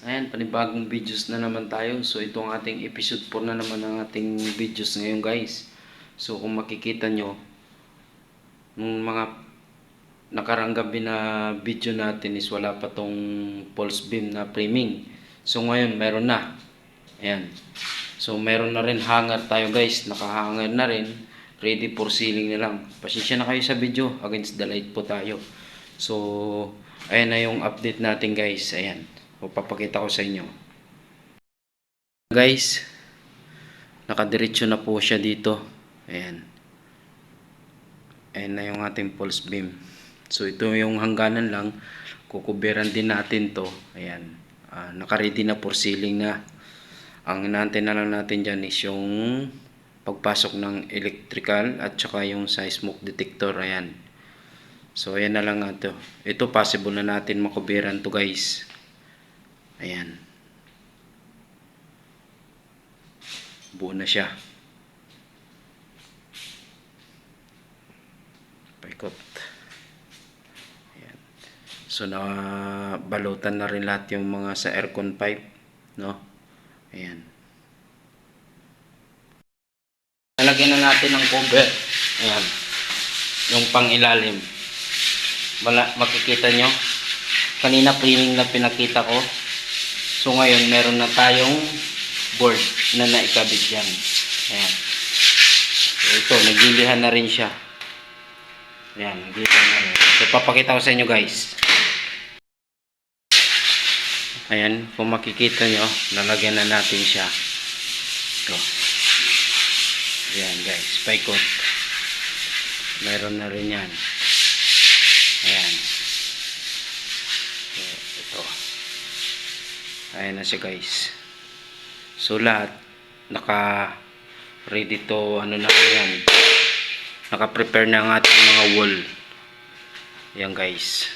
Ayan, panibagong videos na naman tayo. So, itong ating episode 4 na naman ng ating videos ngayon guys. So, kung makikita nyo, nung mga nakarang gabi na video natin is wala pa tong pulse beam na framing. So, ngayon meron na. Ayan. So, meron na rin hanger tayo guys. Nakahanger na rin. Ready for sealing na lang. Pasensya na kayo sa video. Against the light po tayo. So, ayan na yung update natin guys. Ayan. O, papakita ko sa inyo. Guys, nakadiretso na po siya dito. Ayan. Ayan na yung ating pulse beam. So, ito yung hangganan lang. Kukuberan din natin to. Ayan. Naka-ready na for sealing na. Ang inaantay na lang natin dyan is yung pagpasok ng electrical at saka yung sa smoke detector. Ayan. So, ayan na lang ito. Ito possible na natin makuberan to guys. Ayan. Buo na siya. Paikot. Ayan. So, nabalutan na rin lahat yung mga sa aircon pipe. No? Ayan. Nalagyan na natin ng cover. Ayan. Yung pang ilalim. Makikita nyo. Kanina framing na pinakita ko. So ngayon meron na tayong board na naikabit dyan. Ayan. So ito, naglilihan na rin siya. Ayan, naglilihan na rin. So papakita ko sa inyo guys. Ayan, kung makikita nyo, nalagyan na natin siya. Ito. Ayan guys, paikot. Meron na rin yan. Ayan. So, ito. Ayan na siya guys. So lahat naka ready to ano na yan. Naka prepare na ang ating mga wall. Ayan guys.